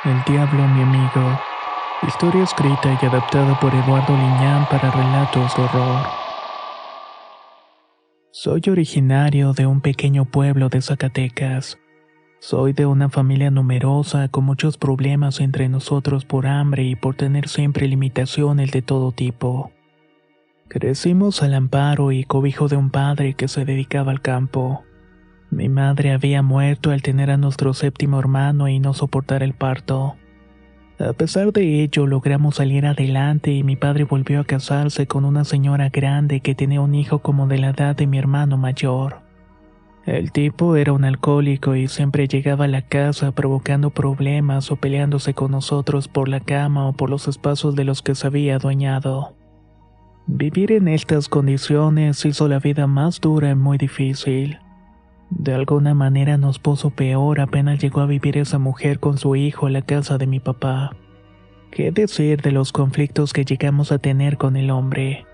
El diablo, mi amigo. Historia escrita y adaptada por Eduardo Liñán para relatos de horror. Soy originario de un pequeño pueblo de Zacatecas. Soy de una familia numerosa con muchos problemas entre nosotros por hambre y por tener siempre limitaciones de todo tipo. Crecimos al amparo y cobijo de un padre que se dedicaba al campo. Mi madre había muerto al tener a nuestro séptimo hermano y no soportar el parto. A pesar de ello, logramos salir adelante y mi padre volvió a casarse con una señora grande que tenía un hijo como de la edad de mi hermano mayor. El tipo era un alcohólico y siempre llegaba a la casa provocando problemas o peleándose con nosotros por la cama o por los espacios de los que se había adueñado. Vivir en estas condiciones hizo la vida más dura y muy difícil. De alguna manera nos puso peor apenas llegó a vivir esa mujer con su hijo en la casa de mi papá. ¿Qué decir de los conflictos que llegamos a tener con el hombre?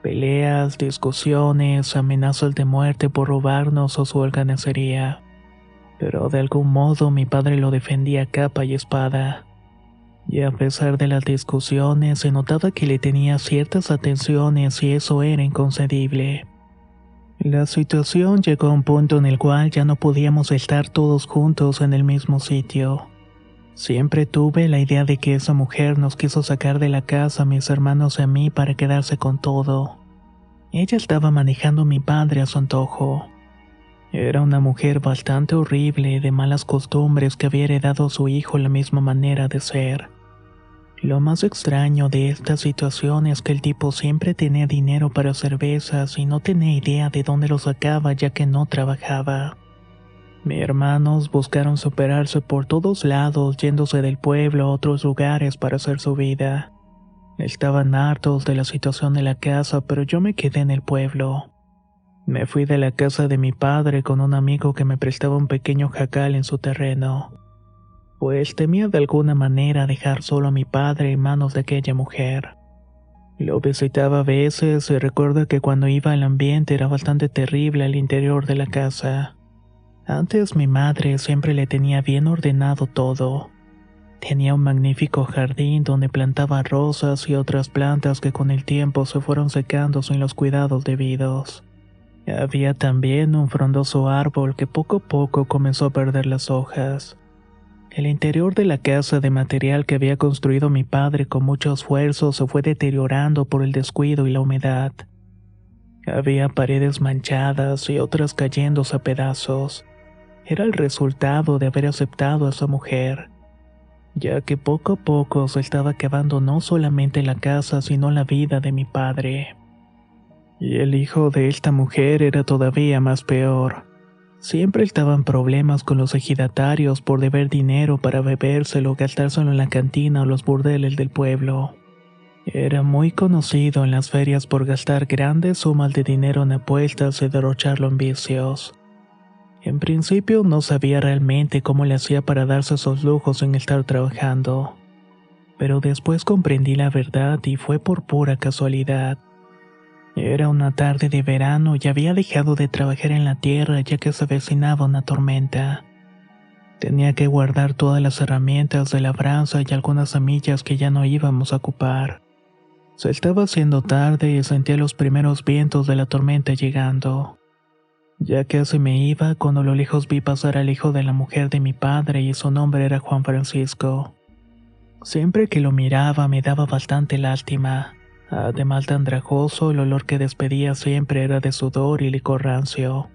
Peleas, discusiones, amenazas de muerte por robarnos o su holgazanería. Pero de algún modo mi padre lo defendía a capa y espada. Y a pesar de las discusiones se notaba que le tenía ciertas atenciones y eso era inconcebible. La situación llegó a un punto en el cual ya no podíamos estar todos juntos en el mismo sitio. Siempre tuve la idea de que esa mujer nos quiso sacar de la casa a mis hermanos y a mí para quedarse con todo. Ella estaba manejando a mi padre a su antojo. Era una mujer bastante horrible, de malas costumbres que había heredado a su hijo la misma manera de ser. Lo más extraño de esta situación es que el tipo siempre tenía dinero para cervezas y no tenía idea de dónde lo sacaba ya que no trabajaba. Mis hermanos buscaron superarse por todos lados, yéndose del pueblo a otros lugares para hacer su vida. Estaban hartos de la situación de la casa, pero yo me quedé en el pueblo. Me fui de la casa de mi padre con un amigo que me prestaba un pequeño jacal en su terreno, pues temía de alguna manera dejar solo a mi padre en manos de aquella mujer. Lo visitaba a veces y recuerdo que cuando iba el ambiente era bastante terrible al interior de la casa. Antes mi madre siempre le tenía bien ordenado todo. Tenía un magnífico jardín donde plantaba rosas y otras plantas que con el tiempo se fueron secando sin los cuidados debidos. Había también un frondoso árbol que poco a poco comenzó a perder las hojas. El interior de la casa de material que había construido mi padre con mucho esfuerzo se fue deteriorando por el descuido y la humedad. Había paredes manchadas y otras cayéndose a pedazos. Era el resultado de haber aceptado a esa mujer, ya que poco a poco se estaba acabando no solamente la casa sino la vida de mi padre. Y el hijo de esta mujer era todavía más peor. Siempre estaban problemas con los ejidatarios por deber dinero para bebérselo, gastárselo en la cantina o los burdeles del pueblo. Era muy conocido en las ferias por gastar grandes sumas de dinero en apuestas y derrocharlo en vicios. En principio no sabía realmente cómo le hacía para darse esos lujos sin estar trabajando. Pero después comprendí la verdad y fue por pura casualidad. Era una tarde de verano y había dejado de trabajar en la tierra ya que se avecinaba una tormenta. Tenía que guardar todas las herramientas de labranza y algunas semillas que ya no íbamos a ocupar. Se estaba haciendo tarde y sentía los primeros vientos de la tormenta llegando. Ya casi me iba cuando a lo lejos vi pasar al hijo de la mujer de mi padre y su nombre era Juan Francisco. Siempre que lo miraba me daba bastante lástima. Además de andrajoso, el olor que despedía siempre era de sudor y licor rancio.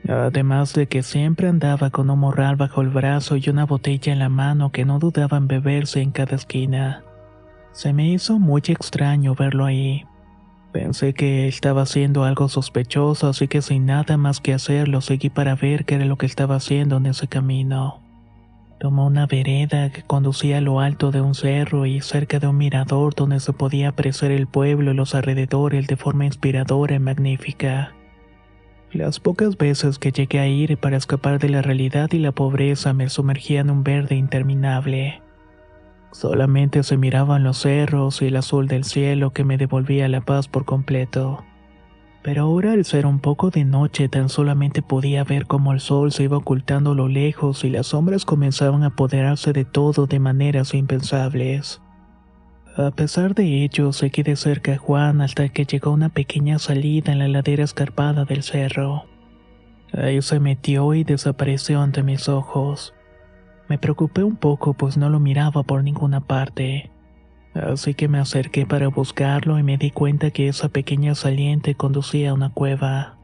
Además de que siempre andaba con un morral bajo el brazo y una botella en la mano que no dudaba en beberse en cada esquina. Se me hizo muy extraño verlo ahí. Pensé que estaba haciendo algo sospechoso, así que sin nada más que hacer lo seguí para ver qué era lo que estaba haciendo en ese camino. Tomó una vereda que conducía a lo alto de un cerro y cerca de un mirador donde se podía apreciar el pueblo y los alrededores de forma inspiradora y magnífica. Las pocas veces que llegué a ir para escapar de la realidad y la pobreza me sumergía en un verde interminable. Solamente se miraban los cerros y el azul del cielo que me devolvía la paz por completo. Pero ahora al ser un poco de noche tan solamente podía ver cómo el sol se iba ocultando a lo lejos y las sombras comenzaban a apoderarse de todo de maneras impensables. A pesar de ello, seguí de cerca a Juan hasta que llegó a una pequeña salida en la ladera escarpada del cerro. Ahí se metió y desapareció ante mis ojos. Me preocupé un poco pues no lo miraba por ninguna parte. Así que me acerqué para buscarlo y me di cuenta que esa pequeña saliente conducía a una cueva.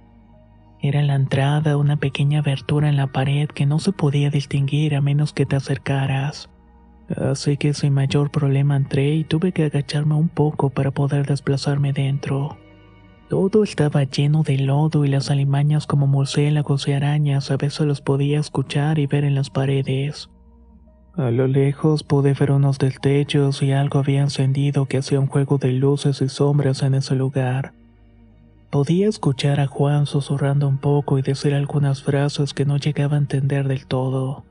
Era la entrada, una pequeña abertura en la pared que no se podía distinguir a menos que te acercaras. Así que sin mayor problema entré y tuve que agacharme un poco para poder desplazarme dentro. Todo estaba lleno de lodo y las alimañas como murciélagos y arañas a veces los podía escuchar y ver en las paredes. A lo lejos pude ver unos destellos y algo había encendido que hacía un juego de luces y sombras en ese lugar. Podía escuchar a Juan susurrando un poco y decir algunas frases que no llegaba a entender del todo.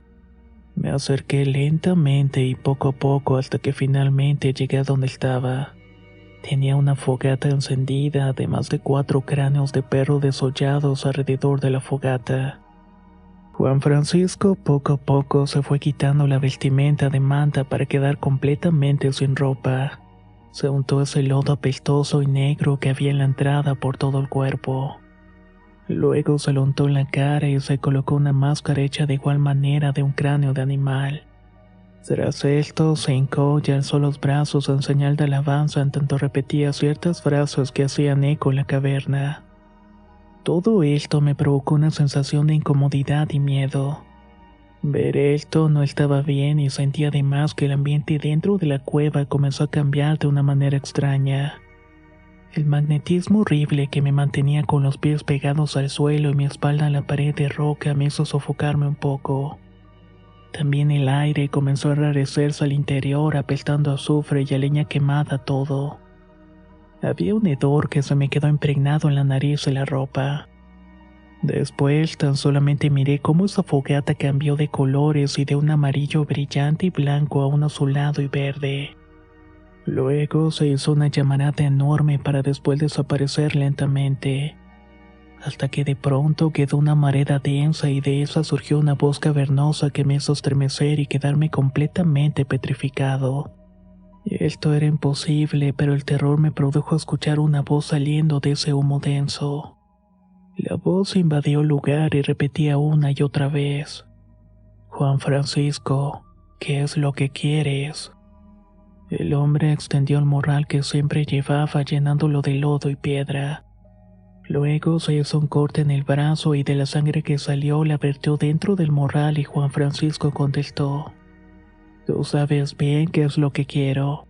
Me acerqué lentamente y poco a poco hasta que finalmente llegué a donde estaba. Tenía una fogata encendida, además de 4 cráneos de perro desollados alrededor de la fogata. Juan Francisco poco a poco se fue quitando la vestimenta de manta para quedar completamente sin ropa. Se untó ese lodo apestoso y negro que había en la entrada por todo el cuerpo. Luego se lo untó en la cara y se colocó una máscara hecha de igual manera de un cráneo de animal. Tras esto se hincó y alzó los brazos en señal de alabanza en tanto repetía ciertas frases que hacían eco en la caverna. Todo esto me provocó una sensación de incomodidad y miedo. Ver esto no estaba bien y sentí además que el ambiente dentro de la cueva comenzó a cambiar de una manera extraña. El magnetismo horrible que me mantenía con los pies pegados al suelo y mi espalda a la pared de roca me hizo sofocarme un poco. También el aire comenzó a enrarecerse al interior, apestando a azufre y a leña quemada todo. Había un hedor que se me quedó impregnado en la nariz y la ropa. Después tan solamente miré cómo esa fogata cambió de colores y de un amarillo brillante y blanco a un azulado y verde. Luego se hizo una llamarada enorme para después desaparecer lentamente, hasta que de pronto quedó una marea densa y de esa surgió una voz cavernosa que me hizo estremecer y quedarme completamente petrificado. Esto era imposible, pero el terror me produjo escuchar una voz saliendo de ese humo denso. La voz invadió el lugar y repetía una y otra vez: Juan Francisco, ¿qué es lo que quieres? El hombre extendió el morral que siempre llevaba llenándolo de lodo y piedra. Luego se hizo un corte en el brazo y de la sangre que salió la vertió dentro del morral y Juan Francisco contestó: Tú sabes bien qué es lo que quiero.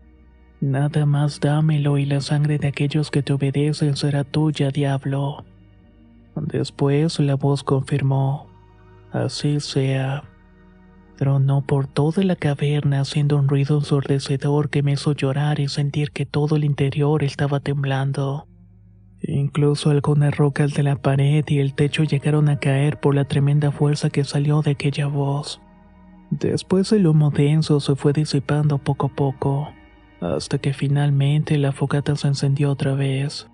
Nada más dámelo y la sangre de aquellos que te obedecen será tuya, diablo. Después la voz confirmó: Así sea. Tronó por toda la caverna haciendo un ruido ensordecedor que me hizo llorar y sentir que todo el interior estaba temblando. Incluso algunas rocas de la pared y el techo llegaron a caer por la tremenda fuerza que salió de aquella voz. Después el humo denso se fue disipando poco a poco, hasta que finalmente la fogata se encendió otra vez.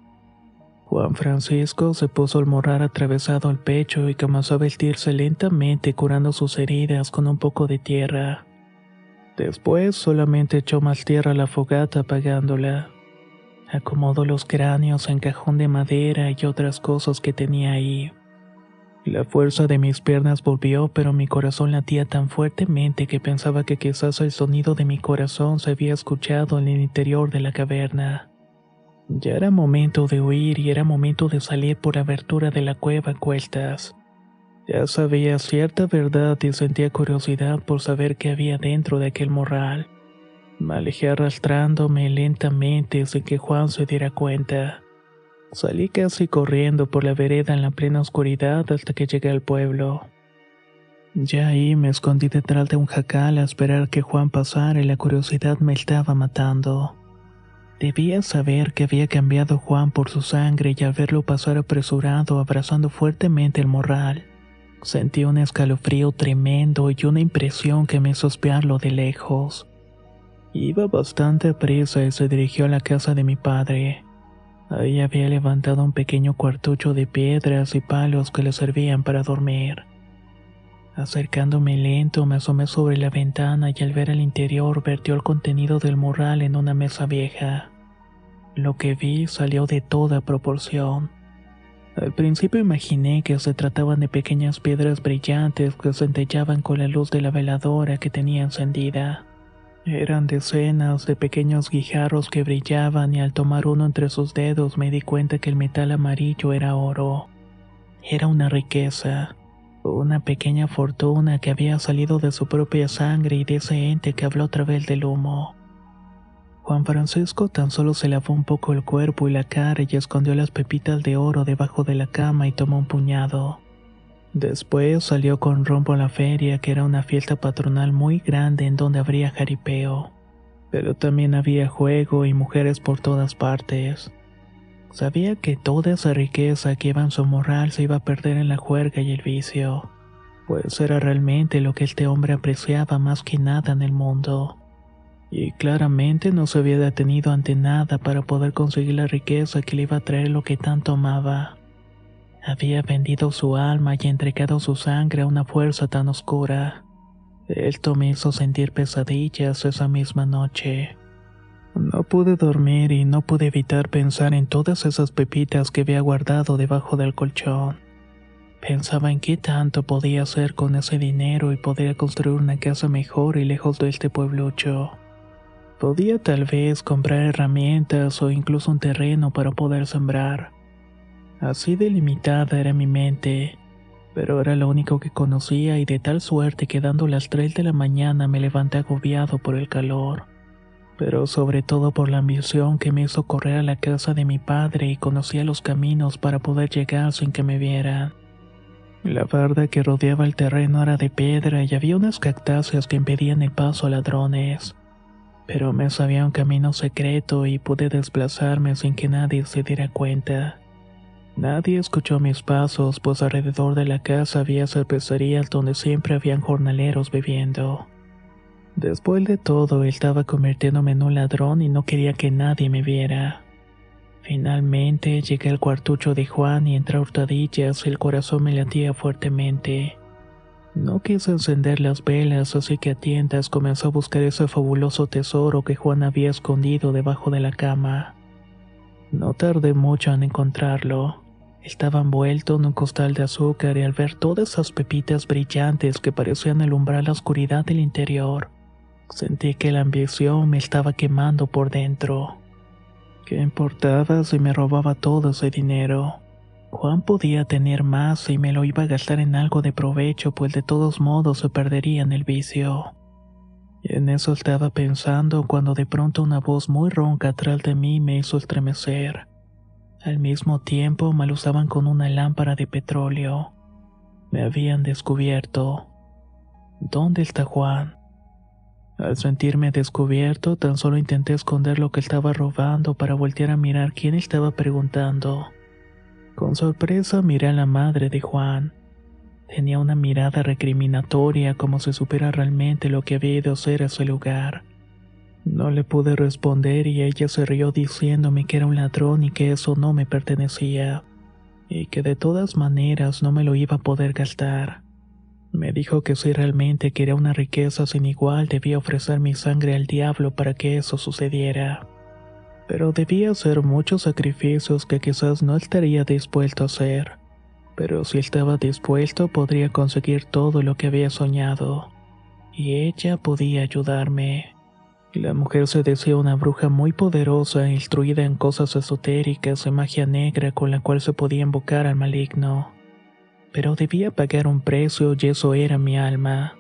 Juan Francisco se puso el morral atravesado al pecho y comenzó a vestirse lentamente curando sus heridas con un poco de tierra. Después solamente echó más tierra a la fogata apagándola. Acomodó los cráneos en cajón de madera y otras cosas que tenía ahí. La fuerza de mis piernas volvió, pero mi corazón latía tan fuertemente que pensaba que quizás el sonido de mi corazón se había escuchado en el interior de la caverna. Ya era momento de huir y era momento de salir por la abertura de la cueva a cuestas. Ya sabía cierta verdad y sentía curiosidad por saber qué había dentro de aquel morral. Me alejé arrastrándome lentamente sin que Juan se diera cuenta. Salí casi corriendo por la vereda en la plena oscuridad hasta que llegué al pueblo. Ya ahí me escondí detrás de un jacal a esperar que Juan pasara y la curiosidad me estaba matando. Debía saber que había cambiado Juan por su sangre y al verlo pasar apresurado abrazando fuertemente el morral, sentí un escalofrío tremendo y una impresión que me hizo espiarlo de lejos. Iba bastante prisa y se dirigió a la casa de mi padre. Ahí había levantado un pequeño cuartucho de piedras y palos que le servían para dormir. Acercándome lento, me asomé sobre la ventana y al ver el interior vertió el contenido del morral en una mesa vieja. Lo que vi salió de toda proporción. Al principio imaginé que se trataban de pequeñas piedras brillantes que centellaban con la luz de la veladora que tenía encendida. Eran decenas de pequeños guijarros que brillaban y al tomar uno entre sus dedos me di cuenta que el metal amarillo era oro. Era una riqueza, una pequeña fortuna que había salido de su propia sangre y de ese ente que habló a través del humo. Juan Francisco tan solo se lavó un poco el cuerpo y la cara y escondió las pepitas de oro debajo de la cama y tomó un puñado. Después salió con rumbo a la feria, que era una fiesta patronal muy grande en donde habría jaripeo. Pero también había juego y mujeres por todas partes. Sabía que toda esa riqueza que iba en su morral se iba a perder en la juerga y el vicio, pues era realmente lo que este hombre apreciaba más que nada en el mundo. Y claramente no se había detenido ante nada para poder conseguir la riqueza que le iba a traer lo que tanto amaba. Había vendido su alma y entregado su sangre a una fuerza tan oscura. Esto me hizo sentir pesadillas esa misma noche. No pude dormir y no pude evitar pensar en todas esas pepitas que había guardado debajo del colchón. Pensaba en qué tanto podía hacer con ese dinero y podría construir una casa mejor y lejos de este pueblucho. Podía tal vez comprar herramientas o incluso un terreno para poder sembrar. Así de limitada era mi mente, pero era lo único que conocía y de tal suerte que dando las 3 de la mañana me levanté agobiado por el calor, pero sobre todo por la ambición que me hizo correr a la casa de mi padre y conocía los caminos para poder llegar sin que me vieran. La barda que rodeaba el terreno era de piedra y había unas cactáceas que impedían el paso a ladrones, pero me sabía un camino secreto y pude desplazarme sin que nadie se diera cuenta. Nadie escuchó mis pasos, pues alrededor de la casa había cervecerías donde siempre habían jornaleros bebiendo. Después de todo, estaba convirtiéndome en un ladrón y no quería que nadie me viera. Finalmente llegué al cuartucho de Juan y entre hurtadillas el corazón me latía fuertemente. No quise encender las velas, así que a tientas comenzó a buscar ese fabuloso tesoro que Juan había escondido debajo de la cama. No tardé mucho en encontrarlo. Estaba envuelto en un costal de azúcar y al ver todas esas pepitas brillantes que parecían alumbrar la oscuridad del interior, sentí que la ambición me estaba quemando por dentro. ¿Qué importaba si me robaba todo ese dinero? Juan podía tener más y me lo iba a gastar en algo de provecho, pues de todos modos se perdería en el vicio. Y en eso estaba pensando cuando de pronto una voz muy ronca atrás de mí me hizo estremecer. Al mismo tiempo me alusaban con una lámpara de petróleo. Me habían descubierto. ¿Dónde está Juan? Al sentirme descubierto, tan solo intenté esconder lo que estaba robando para voltear a mirar quién estaba preguntando. Con sorpresa miré a la madre de Juan. Tenía una mirada recriminatoria como si supiera realmente lo que había ido a hacer a ese lugar. No le pude responder y ella se rió diciéndome que era un ladrón y que eso no me pertenecía, y que de todas maneras no me lo iba a poder gastar. Me dijo que si realmente quería una riqueza sin igual debía ofrecer mi sangre al diablo para que eso sucediera. Pero debía hacer muchos sacrificios que quizás no estaría dispuesto a hacer. Pero si estaba dispuesto podría conseguir todo lo que había soñado. Y ella podía ayudarme. La mujer se decía una bruja muy poderosa, instruida en cosas esotéricas y magia negra con la cual se podía invocar al maligno. Pero debía pagar un precio y eso era mi alma,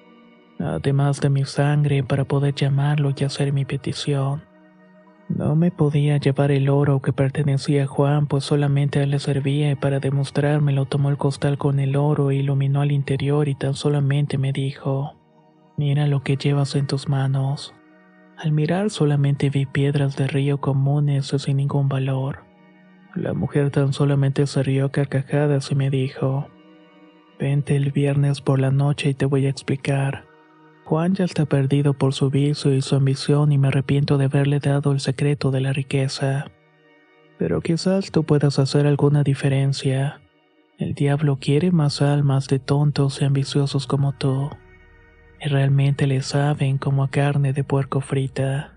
además de mi sangre para poder llamarlo y hacer mi petición. No me podía llevar el oro que pertenecía a Juan, pues solamente a él le servía y para demostrármelo tomó el costal con el oro e iluminó al interior y tan solamente me dijo: «Mira lo que llevas en tus manos». Al mirar solamente vi piedras de río comunes y sin ningún valor. La mujer tan solamente se rió a carcajadas y me dijo: «Vente el viernes por la noche y te voy a explicar. Juan ya está perdido por su vicio y su ambición y me arrepiento de haberle dado el secreto de la riqueza». Pero quizás tú puedas hacer alguna diferencia. El diablo quiere más almas de tontos y ambiciosos como tú. Y realmente le saben como a carne de puerco frita.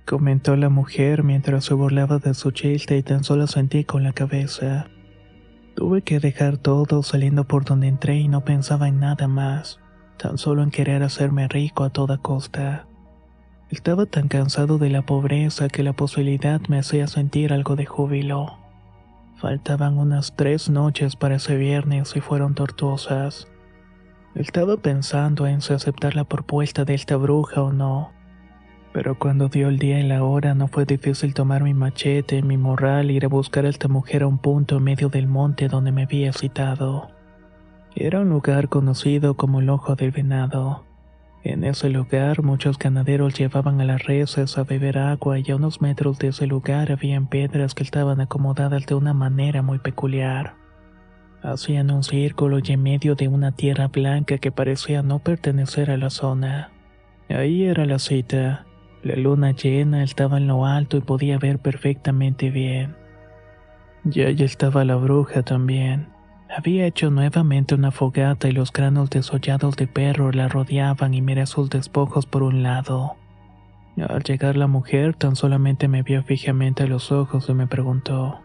Comentó la mujer mientras se burlaba de su chiste y tan solo sentí con la cabeza. Tuve que dejar todo saliendo por donde entré y no pensaba en nada más, tan solo en querer hacerme rico a toda costa. Estaba tan cansado de la pobreza que la posibilidad me hacía sentir algo de júbilo. Faltaban unas 3 noches para ese viernes y fueron tortuosas. Estaba pensando en si aceptar la propuesta de esta bruja o no. Pero cuando dio el día y la hora no fue difícil tomar mi machete, mi morral e ir a buscar a esta mujer a un punto en medio del monte donde me había citado. Era un lugar conocido como el Ojo del Venado. En ese lugar muchos ganaderos llevaban a las reses a beber agua y a unos metros de ese lugar habían piedras que estaban acomodadas de una manera muy peculiar. Hacían un círculo y en medio de una tierra blanca que parecía no pertenecer a la zona. Ahí era la cita. La luna llena estaba en lo alto y podía ver perfectamente bien. Y allí estaba la bruja también. Había hecho nuevamente una fogata y los cráneos desollados de perro la rodeaban y miré sus despojos por un lado. Al llegar la mujer tan solamente me vio fijamente a los ojos y me preguntó: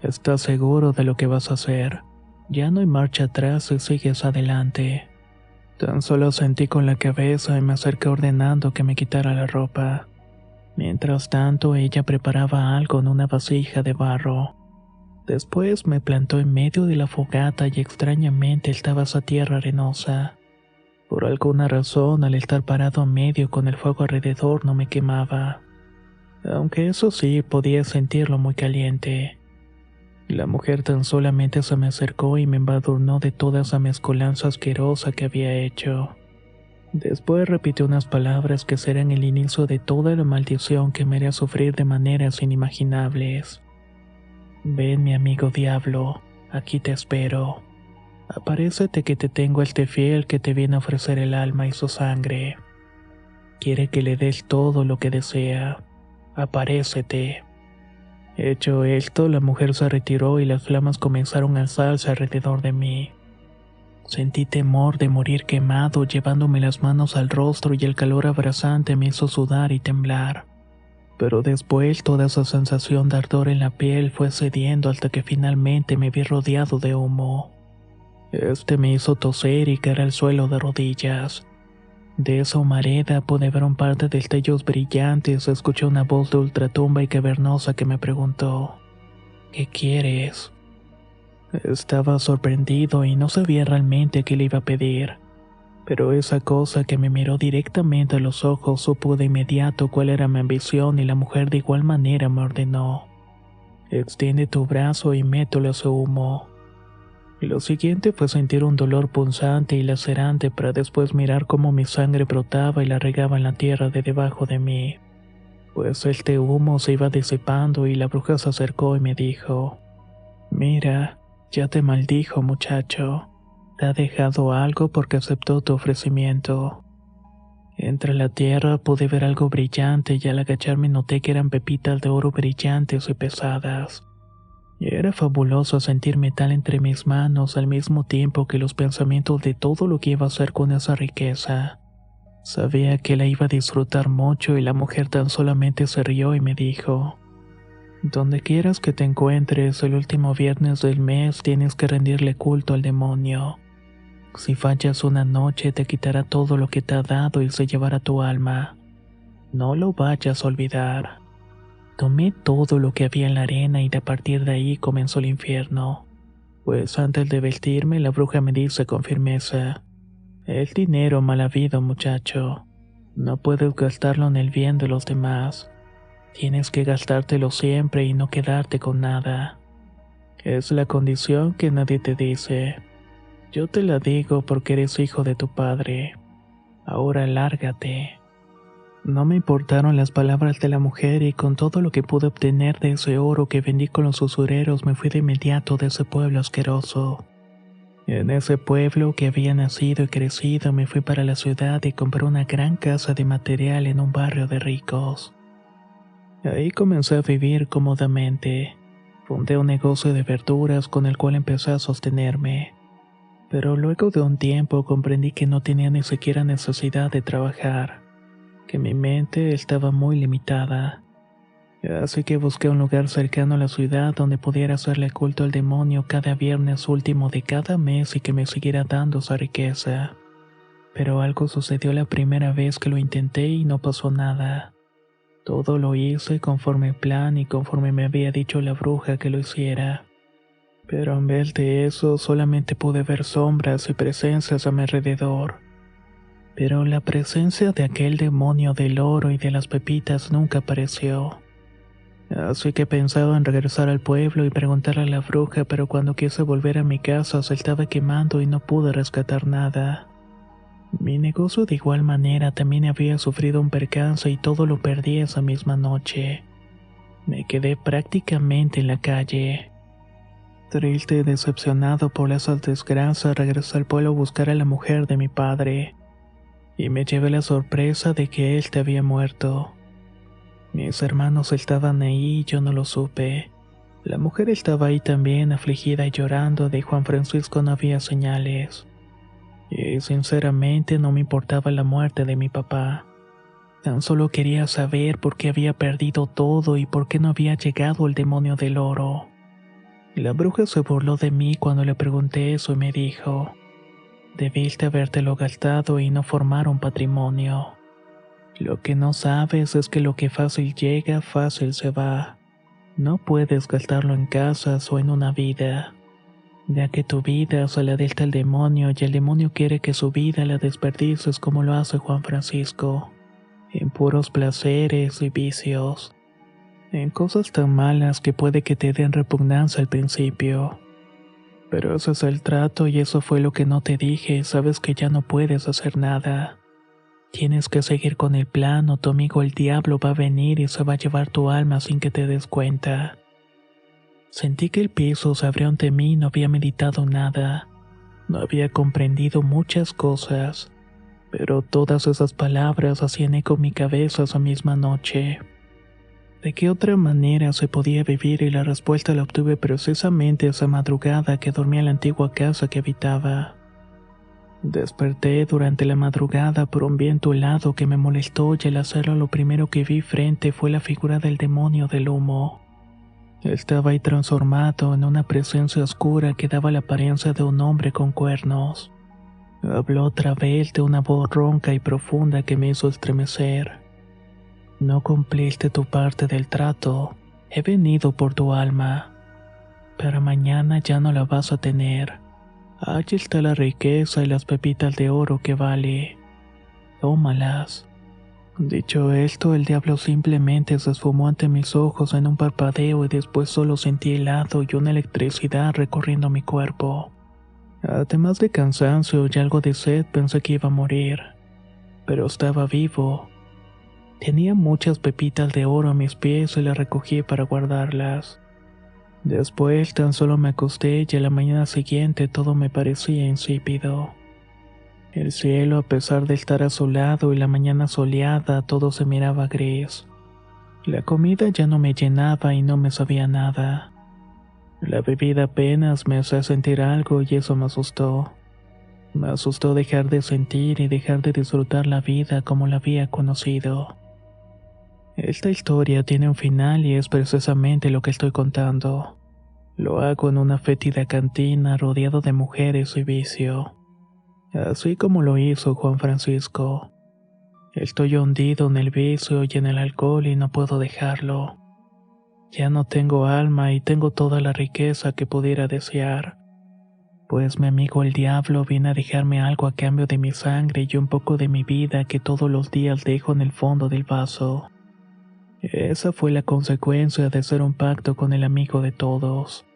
¿Estás seguro de lo que vas a hacer? Ya no hay marcha atrás si sigues adelante. Tan solo sentí con la cabeza y me acerqué ordenando que me quitara la ropa. Mientras tanto, ella preparaba algo en una vasija de barro. Después me plantó en medio de la fogata y extrañamente estaba esa tierra arenosa. Por alguna razón, al estar parado en medio con el fuego alrededor no me quemaba. Aunque eso sí, podía sentirlo muy caliente. La mujer tan solamente se me acercó y me embadurnó de toda esa mezcolanza asquerosa que había hecho. Después repitió unas palabras que serán el inicio de toda la maldición que me haría sufrir de maneras inimaginables. Ven, mi amigo diablo, aquí te espero. Aparécete que te tengo este fiel que te viene a ofrecer el alma y su sangre. Quiere que le des todo lo que desea. Aparécete. Hecho esto, la mujer se retiró y las flamas comenzaron a alzarse alrededor de mí. Sentí temor de morir quemado, llevándome las manos al rostro y el calor abrasante me hizo sudar y temblar. Pero después toda esa sensación de ardor en la piel fue cediendo hasta que finalmente me vi rodeado de humo. Este me hizo toser y caer al suelo de rodillas. De esa humareda pude ver un par de destellos brillantes, escuché una voz de ultratumba y cavernosa que me preguntó: ¿Qué quieres? Estaba sorprendido y no sabía realmente qué le iba a pedir. Pero esa cosa que me miró directamente a los ojos supo de inmediato cuál era mi ambición y la mujer de igual manera me ordenó: extiende tu brazo y mételo a su humo. Lo siguiente fue sentir un dolor punzante y lacerante para después mirar cómo mi sangre brotaba y la regaba en la tierra de debajo de mí. Pues este humo se iba disipando y la bruja se acercó y me dijo: Mira, ya te maldijo, muchacho. Te ha dejado algo porque aceptó tu ofrecimiento. Entre la tierra pude ver algo brillante y al agacharme noté que eran pepitas de oro brillantes y pesadas. Y era fabuloso sentir metal entre mis manos al mismo tiempo que los pensamientos de todo lo que iba a hacer con esa riqueza. Sabía que la iba a disfrutar mucho y la mujer tan solamente se rió y me dijo: Donde quieras que te encuentres el último viernes del mes tienes que rendirle culto al demonio. Si fallas una noche te quitará todo lo que te ha dado y se llevará tu alma. No lo vayas a olvidar. Tomé todo lo que había en la arena y de a partir de ahí comenzó el infierno. Pues antes de vestirme la bruja me dice con firmeza: el dinero mal habido, muchacho. No puedes gastarlo en el bien de los demás. Tienes que gastártelo siempre y no quedarte con nada. Es la condición que nadie te dice. Yo te la digo porque eres hijo de tu padre. Ahora lárgate. No me importaron las palabras de la mujer y con todo lo que pude obtener de ese oro que vendí con los usureros me fui de inmediato de ese pueblo asqueroso. En ese pueblo que había nacido y crecido me fui para la ciudad y compré una gran casa de material en un barrio de ricos. Ahí comencé a vivir cómodamente. Fundé un negocio de verduras con el cual empecé a sostenerme. Pero luego de un tiempo comprendí que no tenía ni siquiera necesidad de trabajar, que mi mente estaba muy limitada. Así que busqué un lugar cercano a la ciudad donde pudiera hacerle culto al demonio cada viernes último de cada mes y que me siguiera dando esa riqueza. Pero algo sucedió la primera vez que lo intenté y no pasó nada. Todo lo hice conforme el plan y conforme me había dicho la bruja que lo hiciera. Pero en vez de eso solamente pude ver sombras y presencias a mi alrededor. Pero la presencia de aquel demonio del oro y de las pepitas nunca apareció. Así que pensaba en regresar al pueblo y preguntarle a la bruja, pero cuando quise volver a mi casa se estaba quemando y no pude rescatar nada. Mi negocio de igual manera también había sufrido un percance y todo lo perdí esa misma noche. Me quedé prácticamente en la calle. Triste y decepcionado por esas desgracias, regresé al pueblo a buscar a la mujer de mi padre. Y me llevé la sorpresa de que él te había muerto. Mis hermanos estaban ahí y yo no lo supe. La mujer estaba ahí también, afligida y llorando. De Juan Francisco no había señales. Y sinceramente no me importaba la muerte de mi papá. Tan solo quería saber por qué había perdido todo y por qué no había llegado el demonio del oro. La bruja se burló de mí cuando le pregunté eso y me dijo: debiste habértelo gastado y no formar un patrimonio. Lo que no sabes es que lo que fácil llega, fácil se va. No puedes gastarlo en casas o en una vida, ya que tu vida se la dicta el demonio y el demonio quiere que su vida la desperdicies como lo hace Juan Francisco, en puros placeres y vicios, en cosas tan malas que puede que te den repugnancia al principio. Pero ese es el trato y eso fue lo que no te dije, sabes que ya no puedes hacer nada. Tienes que seguir con el plan o tu amigo el diablo va a venir y se va a llevar tu alma sin que te des cuenta. Sentí que el piso se abrió ante mí y no había meditado nada. No había comprendido muchas cosas, pero todas esas palabras hacían eco en mi cabeza esa misma noche. ¿De qué otra manera se podía vivir? Y la respuesta la obtuve precisamente esa madrugada que dormí en la antigua casa que habitaba. Desperté durante la madrugada por un viento helado que me molestó y al hacerlo lo primero que vi frente fue la figura del demonio del humo. Estaba ahí transformado en una presencia oscura que daba la apariencia de un hombre con cuernos. Habló otra vez de una voz ronca y profunda que me hizo estremecer. No cumpliste tu parte del trato. He venido por tu alma. Pero mañana ya no la vas a tener. Allí está la riqueza y las pepitas de oro que vale. Tómalas. Dicho esto, el diablo simplemente se esfumó ante mis ojos en un parpadeo y después solo sentí helado y una electricidad recorriendo mi cuerpo. Además de cansancio y algo de sed, pensé que iba a morir. Pero estaba vivo. Tenía muchas pepitas de oro a mis pies y las recogí para guardarlas. Después tan solo me acosté y a la mañana siguiente todo me parecía insípido. El cielo, a pesar de estar azulado y la mañana soleada, todo se miraba gris. La comida ya no me llenaba y no me sabía nada. La bebida apenas me hacía sentir algo y eso me asustó. Me asustó dejar de sentir y dejar de disfrutar la vida como la había conocido. Esta historia tiene un final y es precisamente lo que estoy contando. Lo hago en una fétida cantina rodeado de mujeres y vicio. Así como lo hizo Juan Francisco. Estoy hundido en el vicio y en el alcohol y no puedo dejarlo. Ya no tengo alma y tengo toda la riqueza que pudiera desear. Pues mi amigo el diablo viene a dejarme algo a cambio de mi sangre y un poco de mi vida que todos los días dejo en el fondo del vaso. Esa fue la consecuencia de hacer un pacto con el amigo de todos.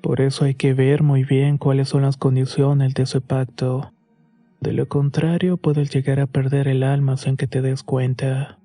Por eso hay que ver muy bien cuáles son las condiciones de ese pacto. De lo contrario, puedes llegar a perder el alma sin que te des cuenta.